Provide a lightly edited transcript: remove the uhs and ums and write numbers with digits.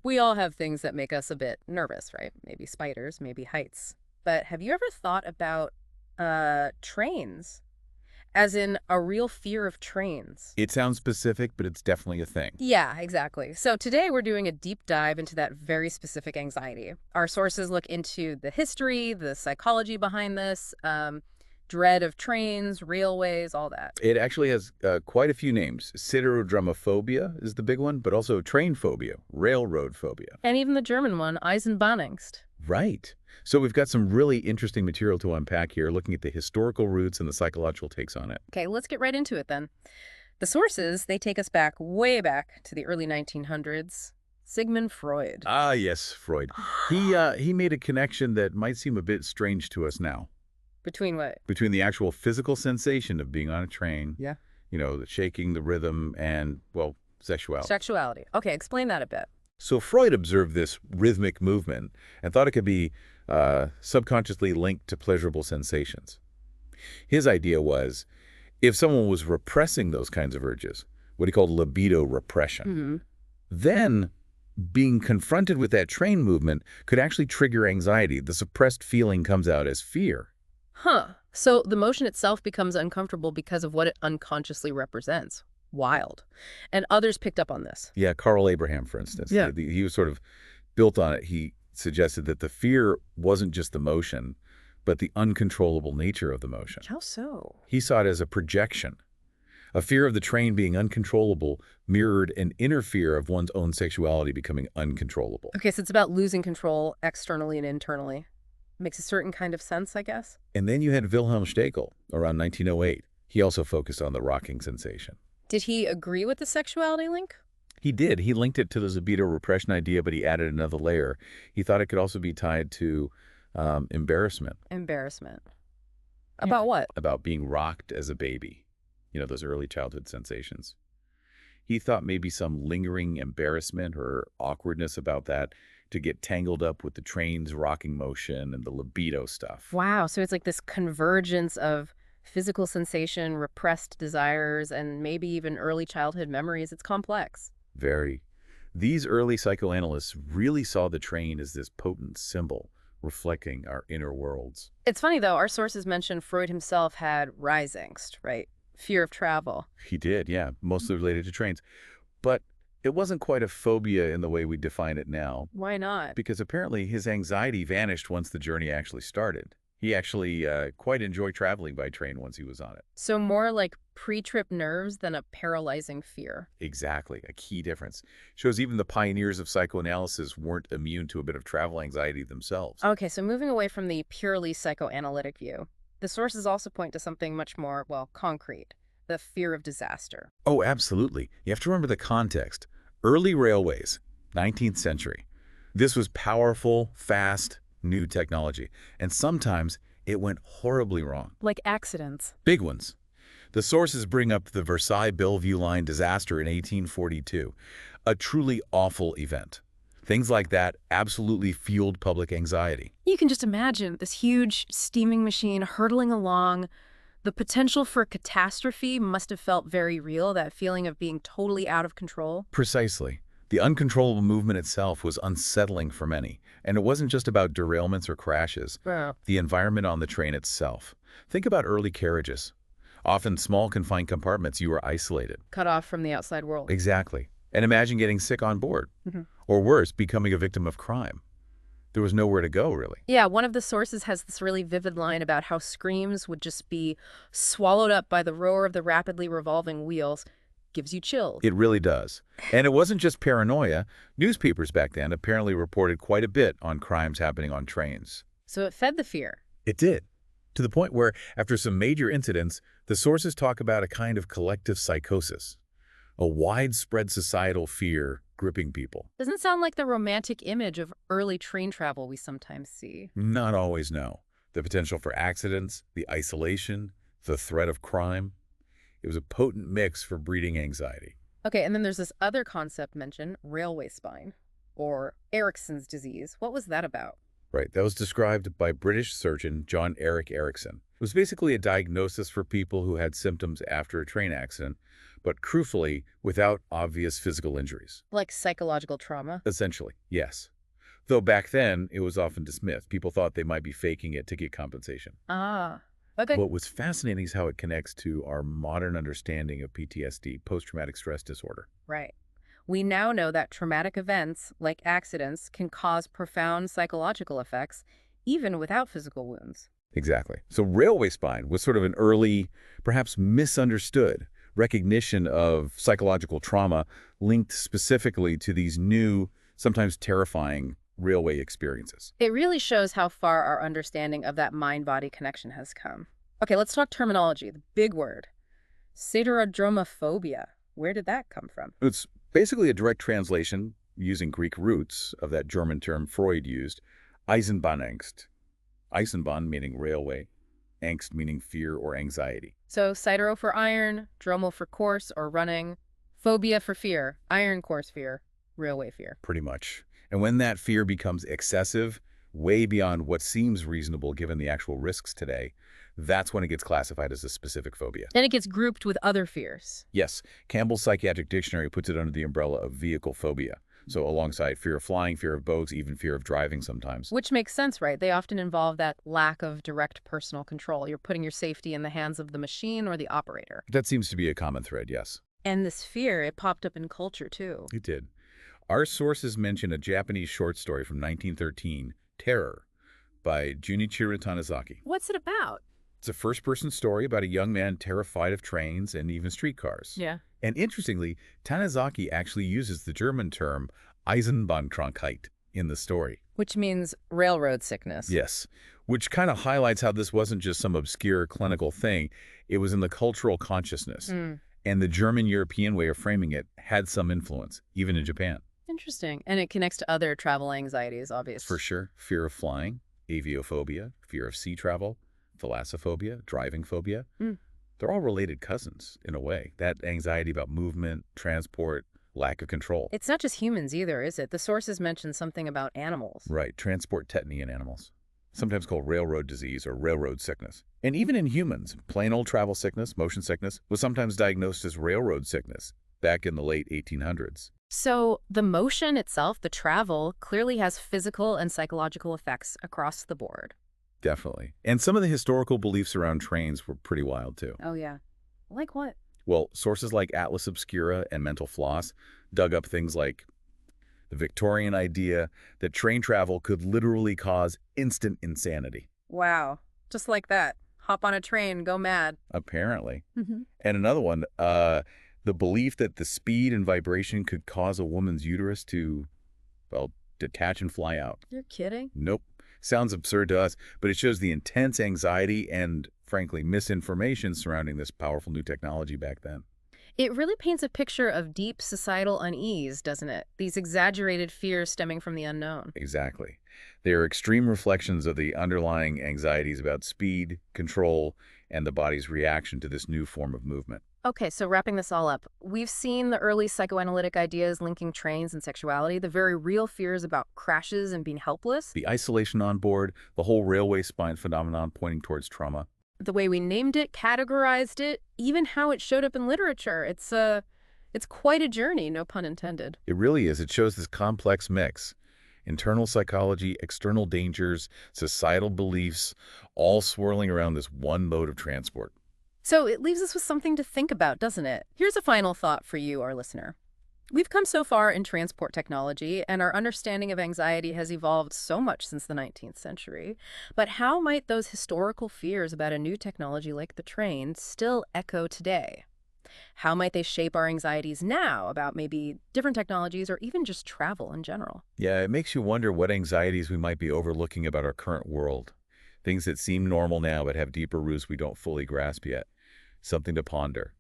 We all have things that make us a bit nervous, right? Maybe spiders, maybe heights. But have you ever thought about trains? As in a real fear of trains? It sounds specific, but it's definitely a thing. Yeah, exactly. So today we're doing a deep dive into that very specific anxiety. Our sources look into the history, the psychology behind this, dread of trains, railways, all that. It actually has quite a few names. Siderodromophobia is the big one, but also train phobia, railroad phobia. And even the German one, Eisenbahnangst. Right. So we've got some really interesting material to unpack here, looking at the historical roots and the psychological takes on it. Okay, let's get right into it then. The sources, they take us back, way back to the early 1900s. Sigmund Freud. Ah, yes, Freud. He made a connection that might seem a bit strange to us now Between what? between the actual physical sensation of being on a train, Yeah. the shaking, the rhythm, and, well, sexuality. Sexuality. Okay, explain that a bit. So Freud observed this rhythmic movement and thought it could be subconsciously linked to pleasurable sensations. His idea was if someone was repressing those kinds of urges, what he called libido repression, Hmm. then being confronted with that train movement could actually trigger anxiety. The suppressed feeling comes out as fear. Huh. So the motion itself becomes uncomfortable because of what it unconsciously represents. Wild. And others picked up on this. Yeah, Carl Abraham, for instance, Yeah. he was sort of built on it. He suggested that the fear wasn't just the motion, but the uncontrollable nature of the motion. How so? He saw it as a projection. A fear of the train being uncontrollable mirrored an inner fear of one's own sexuality becoming uncontrollable. Okay, so it's about losing control externally and internally. Makes a certain kind of sense, I guess. And then you had Wilhelm Stekel around 1908. He also focused on the rocking sensation. Did he agree with the sexuality link? He did. He linked it to the libido repression idea, but he added another layer. He thought it could also be tied to embarrassment, Embarrassment. Yeah. About what? about being rocked as a baby, those early childhood sensations. He thought maybe some lingering embarrassment or awkwardness about that to get tangled up with the train's rocking motion and the libido stuff. Wow, so it's like this convergence of physical sensation, repressed desires, and maybe even early childhood memories. It's complex. Very. These early psychoanalysts really saw the train as this potent symbol reflecting our inner worlds. It's funny, though, our sources mention Freud himself had Reisangst, right? Fear of travel. He did, yeah, mostly related to trains. But it wasn't quite a phobia in the way we define it now, Why not? because apparently his anxiety vanished once the journey actually started. He actually quite enjoyed traveling by train once he was on it. So more like pre-trip nerves than a paralyzing fear. Exactly, a key difference. Shows even the pioneers of psychoanalysis weren't immune to a bit of travel anxiety themselves. Okay, so moving away from the purely psychoanalytic view, the sources also point to something much more, well, concrete, the fear of disaster. Oh, absolutely. You have to remember the context. Early railways, 19th century. This was powerful, fast, new technology. And sometimes it went horribly wrong. Like accidents. Big ones. The sources bring up the Versailles-Bellevue line disaster in 1842, a truly awful event. Things like that absolutely fueled public anxiety. You can just imagine this huge steaming machine hurtling along. The potential for catastrophe must have felt very real, that feeling of being totally out of control. Precisely. The uncontrollable movement itself was unsettling for many, and it wasn't just about derailments or crashes. Wow. The environment on the train itself. Think about early carriages. Often small confined compartments, you were isolated. Cut off from the outside world. Exactly. And imagine getting sick on board. Mhm. Or worse, becoming a victim of crime. There was nowhere to go, really. Yeah, one of the sources has this really vivid line about how screams would just be swallowed up by the roar of the rapidly revolving wheels. Gives you chills. It really does. And it wasn't just paranoia. Newspapers back then apparently reported quite a bit on crimes happening on trains. So it fed the fear. It did. To the point where, after some major incidents, the sources talk about a kind of collective psychosis, a widespread societal fear gripping people. Doesn't sound like the romantic image of early train travel we sometimes see. Not always, no. The potential for accidents, the isolation, the threat of crime. It was a potent mix for breeding anxiety. Okay, and then there's this other concept mentioned, railway spine, or Erickson's disease. What was that about? Right. That was described by British surgeon John Eric Erickson. It was basically a diagnosis for people who had symptoms after a train accident, but crucially, without obvious physical injuries. Like psychological trauma? Essentially, yes. Though back then, it was often dismissed. People thought they might be faking it to get compensation. Ah, okay. What was fascinating is how it connects to our modern understanding of PTSD, post-traumatic stress disorder. Right. We now know that traumatic events, like accidents, can cause profound psychological effects, even without physical wounds. Exactly. So railway spine was sort of an early, perhaps misunderstood recognition of psychological trauma linked specifically to these new, sometimes terrifying railway experiences. It really shows how far our understanding of that mind-body connection has come. Okay, let's talk terminology, the big word. Siderodromophobia. Where did that come from? It's basically a direct translation, using Greek roots, of that German term Freud used, Eisenbahnangst. Eisenbahn meaning railway, angst meaning fear or anxiety. So sidero for iron, dromo for course or running, phobia for fear, iron course fear, railway fear. Pretty much. And when that fear becomes excessive, way beyond what seems reasonable given the actual risks today, that's when it gets classified as a specific phobia. Then it gets grouped with other fears. Yes, Campbell's Psychiatric Dictionary puts it under the umbrella of vehicle phobia. So alongside fear of flying, fear of boats, even fear of driving sometimes. Which makes sense, right? They often involve that lack of direct personal control. You're putting your safety in the hands of the machine or the operator. That seems to be a common thread, yes. And this fear, it popped up in culture too. It did. Our sources mention a Japanese short story from 1913, Terror, by Junichiro Tanizaki. What's it about? It's a first-person story about a young man terrified of trains and even streetcars. Yeah. And interestingly, Tanizaki actually uses the German term Eisenbahnkrankheit in the story. Which means railroad sickness. Yes, which kind of highlights how this wasn't just some obscure clinical thing. It was in the cultural consciousness. And the German-European way of framing it had some influence, even in Japan. Interesting. And it connects to other travel anxieties, obviously. For sure. Fear of flying, aviophobia, fear of sea travel, thalassophobia, driving phobia. They're all related cousins, in a way. That anxiety about movement, transport, lack of control. It's not just humans either, is it? The sources mention something about animals. Right, transport tetany in animals, sometimes called railroad disease or railroad sickness. And even in humans, plain old travel sickness, motion sickness, was sometimes diagnosed as railroad sickness back in the late 1800s. So the motion itself, the travel, clearly has physical and psychological effects across the board. Definitely. And some of the historical beliefs around trains were pretty wild, too. Oh, yeah. Like what? Well, sources like Atlas Obscura and Mental Floss dug up things like the Victorian idea that train travel could literally cause instant insanity. Wow. Just like that. Hop on a train, go mad. Apparently. And another one, the belief that the speed and vibration could cause a woman's uterus to, well, detach and fly out. You're kidding? Nope. Sounds absurd to us, but it shows the intense anxiety and, frankly, misinformation surrounding this powerful new technology back then. It really paints a picture of deep societal unease, doesn't it? These exaggerated fears stemming from the unknown. Exactly. They are extreme reflections of the underlying anxieties about speed, control, and the body's reaction to this new form of movement. Okay, so wrapping this all up, we've seen the early psychoanalytic ideas linking trains and sexuality, the very real fears about crashes and being helpless. The isolation on board, the whole railway spine phenomenon pointing towards trauma. The way we named it, categorized it, even how it showed up in literature. It's quite a journey, no pun intended. It really is. It shows this complex mix. Internal psychology, external dangers, societal beliefs, all swirling around this one mode of transport. So it leaves us with something to think about, doesn't it? Here's a final thought for you, our listener. We've come so far in transport technology, and our understanding of anxiety has evolved so much since the 19th century. But how might those historical fears about a new technology like the train still echo today? How might they shape our anxieties now about maybe different technologies or even just travel in general? Yeah, it makes you wonder what anxieties we might be overlooking about our current world. Things that seem normal now but have deeper roots we don't fully grasp yet. Something to ponder.